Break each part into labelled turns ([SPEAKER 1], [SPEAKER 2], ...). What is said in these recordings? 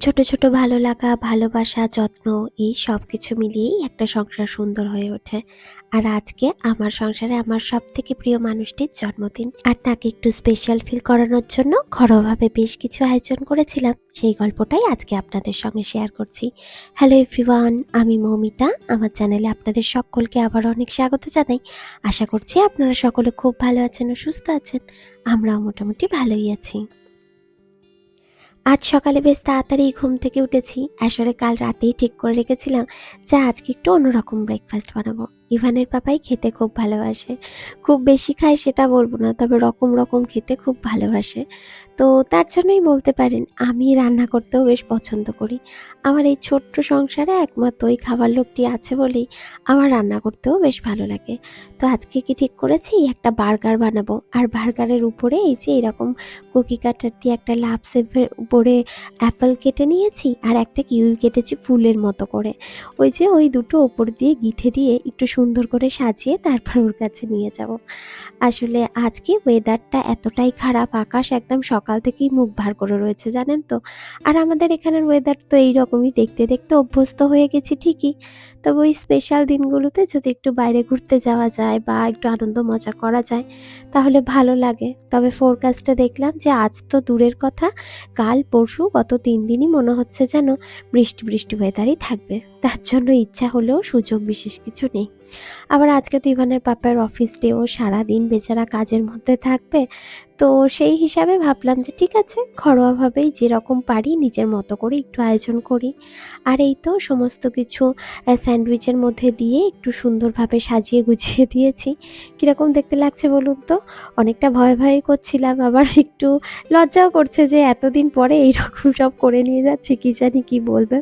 [SPEAKER 1] ছোট, ছোট ভালো লাগা, ভালোবাসা, যত্ন এই সবকিছু মিলিয়েই একটা সংসার সুন্দর হয়ে ওঠে। আর আজকে আমার সংসারে আমার সবথেকে প্রিয় মানুষটির জন্মদিন। আর তাকে একটু স্পেশাল ফিল করানোর জন্য ঘরোয়াভাবে বেশ কিছু আয়োজন করেছিলাম। সেই গল্পটাই আজকে আপনাদের সঙ্গে শেয়ার করছি। হ্যালো এভরিওয়ান, আমি মৌমিতা। আমার চ্যানেলে আপনাদের সকলকে আবার অনেক স্বাগত জানাই। আশা করছি আপনারা সকলে খুব ভালো আছেন ও সুস্থ আছেন। আমরাও মোটামুটি ভালোই আছি। আজ সকালে বেশ তাড়াতাড়ি ঘুম থেকে উঠেছি। আসলে কাল রাতেই ঠিক করে রেখেছিলাম যে আজকে একটু অন্যরকম ব্রেকফাস্ট বানাবো। ইভানের পাপাই খেতে খুব ভালোবাসে। খুব বেশি খায় সেটা বলবো না, তবে রকম রকম খেতে খুব ভালোবাসে। তো তার জন্যই বলতে পারেন আমি রান্না করতেও বেশ পছন্দ করি। আমার এই ছোট্ট সংসারে একমাত্র ওই খাবার লোকটি আছে বলেই আমার রান্না করতেও বেশ ভালো লাগে। তো আজকে কি ঠিক করেছি, একটা বার্গার বানাবো। আর বার্গারের উপরে এই যে এরকম কুকি কাটার দিয়ে একটা লাভ শেপের উপরে অ্যাপেল কেটে নিয়েছি, আর একটা কিউই কেটেছি ফুলের মতো করে। ওই যে ওই দুটো ওপর দিয়ে গিঁথে দিয়ে একটু সুন্দর করে সাজিয়ে তারপর ওর কাছে নিয়ে যাব। আসলে আজকে ওয়েদারটা এতটাই খারাপ, আকাশ একদম সকাল থেকেই মুখ ভার করে রয়েছে জানেন তো। আর আমাদের এখানের ওয়েদার তো এইরকমই, দেখতে দেখতে অভ্যস্ত হয়ে গেছি ঠিকই। তবে ওই স্পেশাল দিনগুলোতে যদি একটু বাইরে ঘুরতে যাওয়া যায় বা একটু আনন্দ মজা করা যায় তাহলে ভালো লাগে। তবে ফোরকাস্টে দেখলাম যে আজ তো দূরের কথা, কাল পরশু গত 3 দিনই মনে হচ্ছে যেন বৃষ্টি বৃষ্টি ওয়েদারই থাকবে। তার জন্য ইচ্ছা হলেও সুযোগ বিশেষ কিছু নেই। আবার আজকে তো ইভানের পাপার অফিস ডে, ও সারাদিন বেচারা কাজের মধ্যে থাকবে। তো সেই হিসাবে ভাবলাম যে ঠিক আছে, ঘরোয়াভাবেই যেরকম পারি নিজের মতো করে একটু আয়োজন করি। আর এই তো সমস্ত কিছু স্যান্ডউইচের মধ্যে দিয়ে একটু সুন্দরভাবে সাজিয়ে গুছিয়ে দিয়েছি। কীরকম দেখতে লাগছে বলুন তো? অনেকটা ভয় ভয় করছিলাম, আবার একটু লজ্জাও করছে যে এতদিন পরে এইরকম সব করে নিয়ে যাচ্ছি, কী জানি কী বলবে।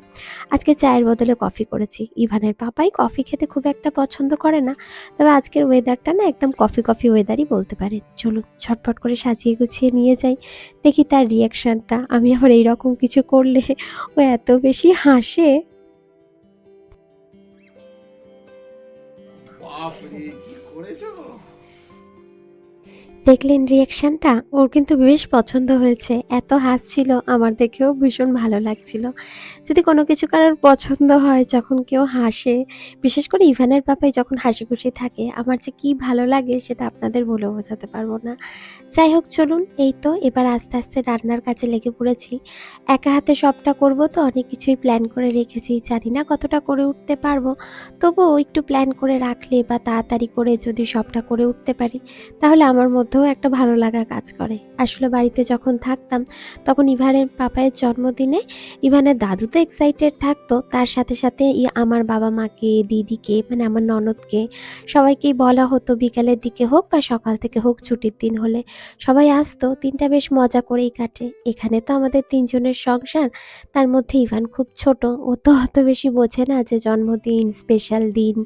[SPEAKER 1] আজকে চায়ের বদলে কফি করেছি। ইভানের পাপাই কফি খেতে খুব একটা পছন্দ করে না, তবে আজকের ওয়েদারটা না একদম কফি কফি ওয়েদারই বলতে পারেন। চলুন ঝটপট করে সাজিয়ে গুছিয়ে নিয়ে যাই, দেখি তার রিয়াকশানটা। আমি আবার এইরকম কিছু করলে ও এত বেশি হাসে।
[SPEAKER 2] বাপরে কি করেছো?
[SPEAKER 1] দেখলেন রিয়াকশানটা? ওর কিন্তু বেশ পছন্দ হয়েছে। এত হাসছিল, আমার দেখেও ভীষণ ভালো লাগছিল। যদি কোনো কিছু কারোর পছন্দ হয়, যখন কেউ হাসে, বিশেষ করে ইভানের পাপাই যখন হাসিখুশি থাকে, আমার যে কী ভালো লাগে সেটা আপনাদের বলেও বোঝাতে পারবো না। যাই হোক চলুন, এই তো এবার আস্তে আস্তে রান্নার কাজে লেগে পড়েছি। একা হাতে সবটা করব তো অনেক কিছুই প্ল্যান করে রেখেছি। জানি না কতটা করে উঠতে পারবো। তবুও একটু প্ল্যান করে রাখলে বা তাড়াতাড়ি করে যদি সবটা করে উঠতে পারি তাহলে আমার মধ্যেও একটা ভালো লাগা কাজ করে। আসলে বাড়িতে যখন থাকতাম তখন ইভানের পাপায়ের জন্মদিনে ইভানের দাদু তো এক্সাইটেড থাকতো, তার সাথে সাথে আমার বাবা মাকে, দিদিকে, মানে আমার ননদকে, সবাইকেই বলা হতো বিকালের দিকে হোক বা সকাল থেকে হোক, ছুটির দিন হলে সবাই আসতো। দিনটা বেশ মজা করেই কাটে। এখানে তো আমাদের 3 জনের সংসার, তার মধ্যে ইভান খুব ছোট, ও তো অত বেশি বোঝে না যে জন্মদিন স্পেশাল দিন।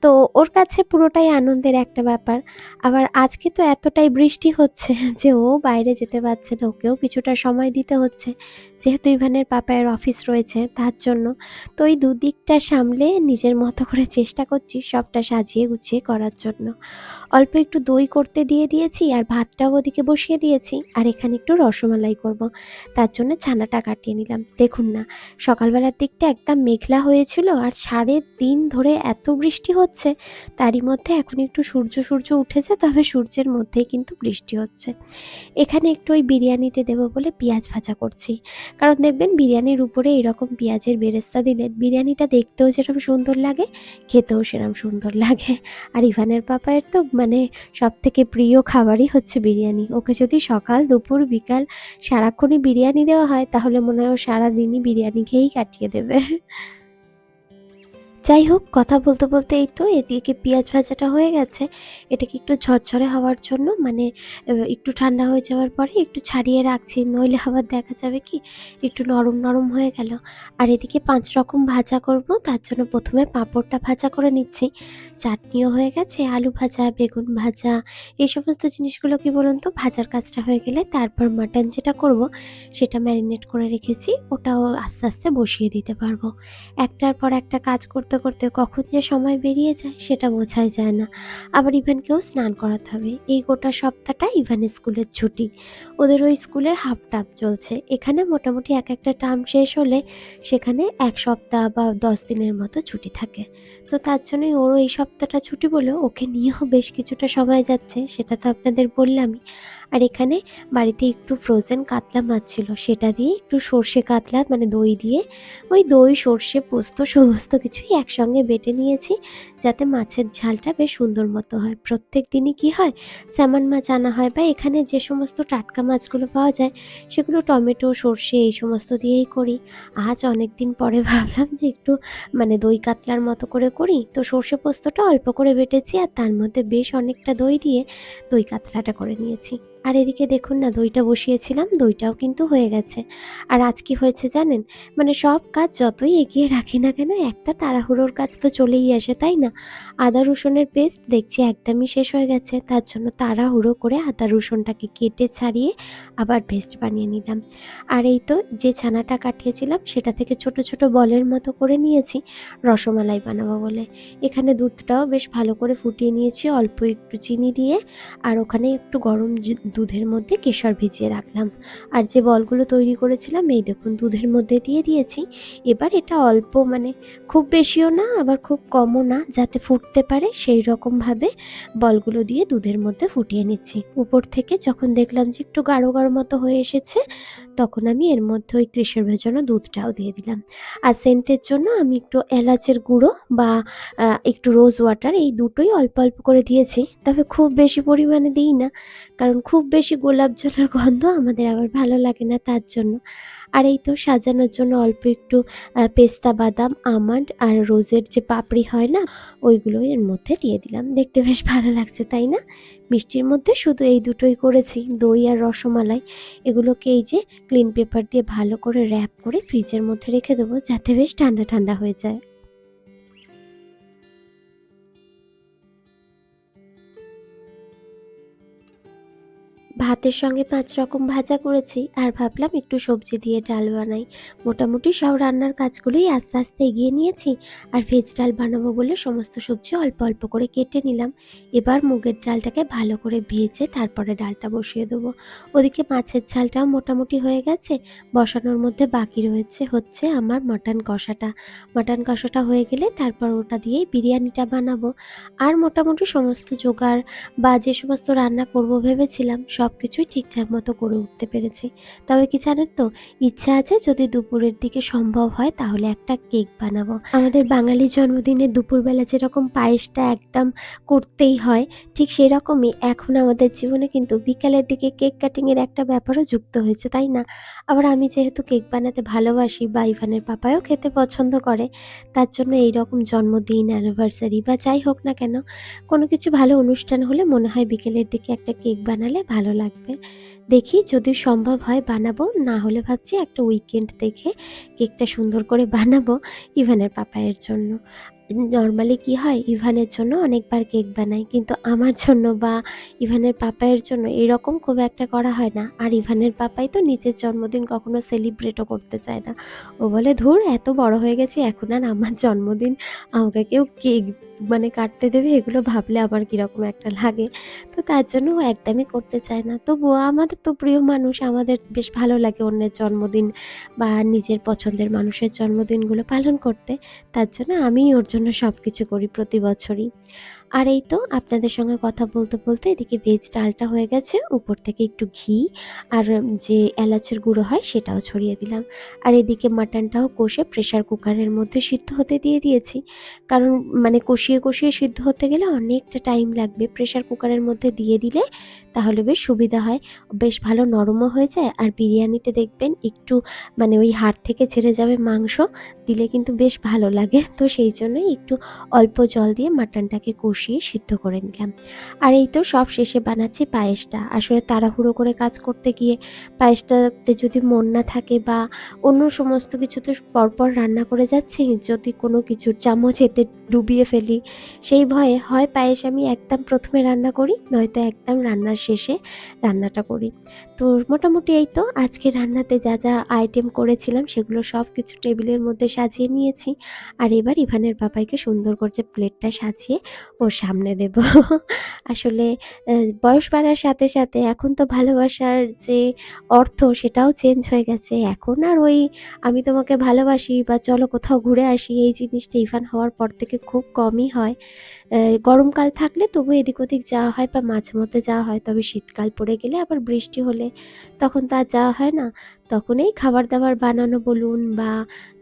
[SPEAKER 1] তো ওর কাছে পুরোটাই আনন্দের একটা ব্যাপার। আবার আজকে তো এতটাই বৃষ্টি হচ্ছে যে ও বাইরে যেতে পারছে না, ওকেও কিছুটা সময় দিতে হচ্ছে, যেহেতু ইভানের পাপায়ের অফিস রয়েছে তার জন্য। তো এই দুদিকটা সামলে নিজের মতো করে চেষ্টা করছি সবটা সাজিয়ে গুছিয়ে করার জন্য। অল্প একটু দই করতে দিয়ে দিয়েছি, আর ভাতটাও ওদিকে বসিয়ে দিয়েছি। আর এখানে একটু রসমালাই করব, তার জন্য ছানাটা কাটিয়ে নিলাম। দেখুন না, সকালবেলার দিকটা একদম মেঘলা হয়েছিল, আর 3.5 ধরে এত বৃষ্টি হচ্ছে। তারই মধ্যে এখন একটু সূর্য সূর্য উঠেছে, তবে সূর্যের মধ্যেই কিন্তু বৃষ্টি হচ্ছে। এখানে একটু ওই বিরিয়ানিতে দেবো বলে পেঁয়াজ ভাজা করছি। কারণ দেখবেন বিরিয়ানির উপরে এরকম পেঁয়াজের বেরেস্তা দিলে বিরিয়ানিটা দেখতেও যেরকম সুন্দর লাগে, খেতেও সেরকম সুন্দর লাগে। আর ইভানের পাপায়ের তো মানে সবথেকে প্রিয় খাবারই হচ্ছে বিরিয়ানি। ওকে যদি সকাল দুপুর বিকাল সারাক্ষণই বিরিয়ানি দেওয়া হয় তাহলে মনে হয় ও সারাদিনই বিরিয়ানি খেয়েই কাটিয়ে দেবে। যাই হোক, কথা বলতে বলতে এই তো এদিকে পেঁয়াজ ভাজাটা হয়ে গেছে। এটাকে একটু ঝরঝরে হওয়ার জন্য, মানে একটু ঠান্ডা হয়ে যাওয়ার পরে একটু ছাড়িয়ে রাখছি, নইলে আবার দেখা যাবে কি একটু নরম নরম হয়ে গেল। আর এদিকে 5 রকম ভাজা করব, তার জন্য প্রথমে পাঁপড়টা ভাজা করে নিচ্ছি। চাটনিও হয়ে গেছে, আলু ভাজা, বেগুন ভাজা, এই সমস্ত জিনিসগুলো কি বলুন তো, ভাজার কাজটা হয়ে গেলে তারপর মাটন যেটা করব সেটা ম্যারিনেট করে রেখেছি, ওটাও আস্তে আস্তে বসিয়ে দিতে পারবো। একটার পর একটা কাজ করতে করতে করতে কখন যে সময় বেরিয়ে যায় সেটা বোঝাই যায় না। আবার ইভানকেও স্নান করাতে হবে। এই গোটা সপ্তাহটা ইভানের স্কুলের ছুটি। ওদের ওই স্কুলের হাফ টার্ম চলছে। এখানে মোটামুটি এক একটা টার্ম শেষ হলে সেখানে ১ সপ্তাহ বা ১০ দিনের মতো ছুটি থাকে। তো তার জন্যই ওরও এই সপ্তাহটা ছুটি বলে ওকে নিয়েও বেশ কিছুটা সময় যাচ্ছে, সেটা তো আপনাদের বললামই। আর এখানে বাড়িতে একটু ফ্রোজেন কাতলা মাছ ছিল, সেটা দিয়ে একটু সর্ষে কাতলা মানে দই দিয়ে ওই দই, সর্ষে, পোস্ত সমস্ত কিছুই একসঙ্গে বেটে নিয়েছি, যাতে মাছের ঝালটা বেশ সুন্দর মতো হয়। প্রত্যেক দিনই কী হয়, স্যামন মাছ আনা হয় বা এখানে যে সমস্ত টাটকা মাছগুলো পাওয়া যায় সেগুলো টমেটো, সর্ষে এই সমস্ত দিয়েই করি। আজ অনেক দিন পরে ভাবলাম যে একটু মানে দই কাতলার মতো করে করি। তো সর্ষে পোস্তটা অল্প করে বেটেছি আর তার মধ্যে বেশ অনেকটা দই দিয়ে দই কাতলাটা করে নিয়েছি। আর এদিকে দেখুন না, দইটা বসিয়েছিলাম, দইটাও কিন্তু হয়ে গেছে। আর আজ কি হয়েছে জানেন, মানে সব কাজ যতই এগিয়ে রাখি না কেন একটা তাড়াহুড়োর কাজ তো চলেই আসে, তাই না? আদা রসুনের পেস্ট দেখছি একদমই শেষ হয়ে গেছে, তার জন্য তাড়াহুড়ো করে আদা রসুনটাকে কেটে ছাড়িয়ে আবার পেস্ট বানিয়ে নিলাম। আর এই তো যে ছানাটা কাটিয়েছিলাম সেটা থেকে ছোট ছোট বলের মতো করে নিয়েছি রসমালাই বানাবো বলে। এখানে দুধটাও বেশ ভালো করে ফুটিয়ে নিয়েছি অল্প একটু চিনি দিয়ে, আর ওখানে একটু গরম দুধের মধ্যে কেশর ভিজিয়ে রাখলাম। আর যে বলগুলো তৈরি করেছিলাম এই দেখুন দুধের মধ্যে দিয়ে দিয়েছি। এবার এটা অল্প মানে খুব বেশিও না আবার খুব কমও না, যাতে ফুটতে পারে সেই রকমভাবে বলগুলো দিয়ে দুধের মধ্যে ফুটিয়ে নিচ্ছি। উপর থেকে যখন দেখলাম যে একটু গাঢ় গাঢ় মতো হয়ে এসেছে তখন আমি এর মধ্যে ওই কেশর ভেজানো দুধটাও দিয়ে দিলাম। আর সেন্টের জন্য আমি একটু এলাচের গুঁড়ো বা একটু রোজ ওয়াটার এই দুটোই অল্প অল্প করে দিয়েছি, তবে খুব বেশি পরিমাণে দিই না, কারণ খুব বেশি গোলাপ জলের গন্ধ আমাদের আবার ভালো লাগে না তার জন্য। আর এই তো সাজানোর জন্য অল্প একটু পেস্তা বাদাম, আমন্ড আর রোজের যে পাপড়ি হয় না ওইগুলো এর মধ্যে দিয়ে দিলাম। দেখতে বেশ ভালো লাগছে তাই না? মিষ্টির মধ্যে শুধু এই দুটোই করেছি, দই আর রসমালাই। এগুলোকে এই যে ক্লিন পেপার দিয়ে ভালো করে র্যাপ করে ফ্রিজের মধ্যে রেখে দেবো, যাতে বেশ ঠান্ডা ঠান্ডা হয়ে যায়। ভাতের সঙ্গে ৫ রকম ভাজা করেছি আর ভাবলাম একটু সবজি দিয়ে ডাল বানাই। মোটামুটি সব রান্নার কাজগুলোই আস্তে আস্তে এগিয়ে নিয়েছি। আর ভেজ ডাল বানাবো বলে সমস্ত সবজি অল্প অল্প করে কেটে নিলাম। এবার মুগের ডালটাকে ভালো করে ভেজে তারপরে ডালটা বসিয়ে দেবো। ওদিকে মাছের ঝালটাও মোটামুটি হয়ে গেছে, বসানোর মধ্যে বাকি হচ্ছে আমার মাটন কষাটা। মাটন কষাটা হয়ে গেলে তারপর ওটা দিয়েই বিরিয়ানিটা বানাবো। আর মোটামুটি সমস্ত জোগাড় বা যে সমস্ত রান্না করব ভেবেছিলাম সব কিছুই ঠিকঠাক মতো করে উঠতে পেরেছি। তবে কি জানেন তো, ইচ্ছা আছে যদি দুপুরের দিকে সম্ভব হয় তাহলে একটা কেক বানাবো। আমাদের বাঙালি জন্মদিনে দুপুরবেলা যেরকম পায়েসটা একদম করতেই হয়, ঠিক সেরকমই এখন আমাদের জীবনে কিন্তু বিকালের দিকে কেক কাটিংয়ের একটা ব্যাপারও যুক্ত হয়েছে, তাই না? আবার আমি যেহেতু কেক বানাতে ভালোবাসি বা ইভানের পাপাও খেতে পছন্দ করে, তার জন্য এইরকম জন্মদিন, অ্যানিভার্সারি বা যাই হোক না কেন কোনো কিছু ভালো অনুষ্ঠান হলে মনে হয় বিকেলের দিকে একটা কেক বানালে ভালো লাগবে। দেখি যদি সম্ভব হয় বানাবো, না হলে ভাবছি একটা উইকেন্ড দেখে কেকটা সুন্দর করে বানাবো ইভানের পাপায়ের জন্য। নরমালি কি হয়, ইভানের জন্য অনেকবার কেক বানাই, কিন্তু আমার জন্য বা ইভানের পাপায়ের জন্য এরকম খুব একটা করা হয় না। আর ইভানের পাপাই তো নিজের জন্মদিন কখনো সেলিব্রেটও করতে চায় না। ও বলে, ধুর এত বড় হয়ে গেছি এখন আর আমার জন্মদিন আমাকে কেউ কেক মানে কাটতে দেবে, এগুলো ভাবলে আমার কীরকম একটা লাগে। তো তার জন্য ও একদমই করতে চায় না। তবুও আমাদের তো প্রিয় মানুষ, আমাদের বেশ ভালো লাগে অন্যের জন্মদিন বা নিজের পছন্দের মানুষের জন্মদিনগুলো পালন করতে। তার জন্য আমিই ওর জন্য সব কিছু করি প্রতি বছরই। আর এই তো আপনাদের সঙ্গে কথা বলতে বলতে এদিকে ভেজ ডালটা হয়ে গেছে, উপর থেকে একটু ঘি আর যে এলাচের গুঁড়ো হয় সেটাও ছড়িয়ে দিলাম। আর এদিকে মাটনটাও কষে প্রেসার কুকারের মধ্যে সিদ্ধ হতে দিয়ে দিয়েছি, কারণ মানে কষিয়ে কষিয়ে সিদ্ধ হতে গেলে অনেকটা টাইম লাগবে। প্রেসার কুকারের মধ্যে দিয়ে দিলে তাহলে বেশ সুবিধা হয়, বেশ ভালো নরমও হয়ে যায়। আর বিরিয়ানিতে দেখবেন একটু মানে ওই হাড় থেকে ছেড়ে যাবে মাংস, দিলে কিন্তু বেশ ভালো লাগে। তো সেই জন্যই একটু অল্প জল দিয়ে মাটনটাকে কষিয়ে বসিয়ে সিদ্ধ করে নিলাম। আর এই তো সব শেষে বানাচ্ছি পায়েসটা। আসলে তাড়াহুড়ো করে কাজ করতে গিয়ে পায়েসটাতে যদি মন না থাকে বা অন্য সমস্ত কিছু তো পরপর রান্না করে যাচ্ছি, যদি কোনো কিছুর চামচ এতে ডুবিয়ে ফেলি সেই ভয়ে হয় পায়েস আমি একদম প্রথমে রান্না করি, নয়তো একদম রান্নার শেষে রান্নাটা করি। তো মোটামুটি এই তো আজকে রান্নাতে যা যা আইটেম করেছিলাম সেগুলো সব কিছু টেবিলের মধ্যে সাজিয়ে নিয়েছি। আর এবার ইভানের বাবাইকে সুন্দর করে প্লেটটা সাজিয়ে ওর সামনে দেব। আসলে বয়স বাড়ার সাথে সাথে এখন তো ভালোবাসার যে অর্থ সেটাও চেঞ্জ হয়ে গেছে। এখন আর ওই আমি তোমাকে ভালোবাসি বা চলো কোথাও ঘুরে আসি এই জিনিসটা ইভান হওয়ার পর থেকে খুব কমই হয়। গরমকাল থাকলে তবু এদিক ওদিক যাওয়া হয় বা মাঝে মধ্যে যাওয়া হয়, তবে শীতকাল পড়ে গেলে আবার বৃষ্টি হলে তখন তো আর যাওয়া হয় না। তখন এই খাবার দাবার বানানো বলুন বা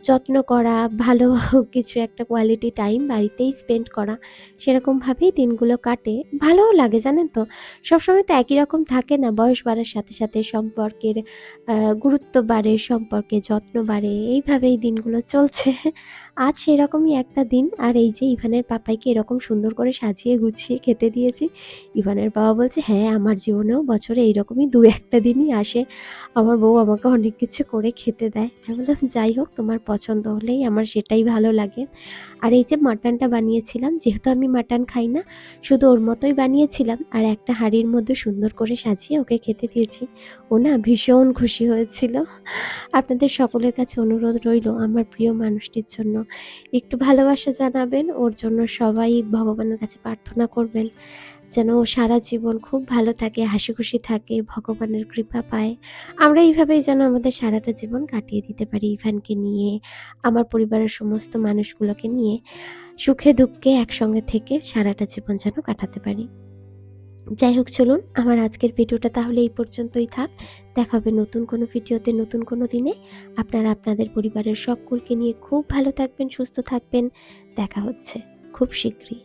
[SPEAKER 1] যত্ন করা, ভালো কিছু একটা কোয়ালিটি টাইম বাড়িতেই স্পেন্ড করা, সেরকমভাবেই দিনগুলো কাটে। ভালোও লাগে জানেন তো। সবসময় তো একই রকম থাকে না, বয়স বাড়ার সাথে সাথে সম্পর্কের গুরুত্ব বাড়ে, সম্পর্কে যত্ন বাড়ে, এইভাবেই দিনগুলো চলছে। আজ সেরকমই একটা দিন। আর এই যে ইভানের পাপাইকে এরকম সুন্দর করে সাজিয়ে গুছিয়ে খেতে দিয়েছি। ইভানের বাবা বলছে, হ্যাঁ আমার জীবনেও বছরে এইরকমই দু একটা দিনই আসে, আমার বউ আমাকে অনেক কিছু করে খেতে দেয়। আমি বললাম যাই হোক, তোমার পছন্দ হলেই আমার সেটাই ভালো লাগে। আর এই যে মাটনটা বানিয়েছিলাম, যেহেতু আমি মাটন খাই না, শুধু ওর মতোই বানিয়েছিলাম আর একটা হাঁড়ির মধ্যে সুন্দর করে সাজিয়ে ওকে খেতে দিয়েছি। ও না ভীষণ খুশি হয়েছিল। আপনাদের সকলের কাছে অনুরোধ রইল আমার প্রিয় মানুষটির জন্য একটু ভালোবাসা জানাবেন, ওর জন্য সবাই ভগবানের কাছে প্রার্থনা করবেন যেন ও সারা জীবন খুব ভালো থাকে, হাসি খুশি থাকে, ভগবানের কৃপা পায়। আমরা এইভাবেই যেন আমাদের সারাটা জীবন কাটিয়ে দিতে পারি ইভানকে নিয়ে, আমার পরিবারের সমস্ত মানুষগুলোকে নিয়ে সুখে দুঃখে একসঙ্গে থেকে সারাটা জীবন যেন কাটাতে পারি। যাই হোক, চলুন আমার আজকের ভিডিওটা তাহলে এই পর্যন্তই থাক। দেখা হবে নতুন কোনো ভিডিওতে নতুন কোনো দিনে। আপনারা আপনাদের পরিবারের সকলকে নিয়ে খুব ভালো থাকবেন, সুস্থ থাকবেন। দেখা হচ্ছে খুব শীঘ্রই।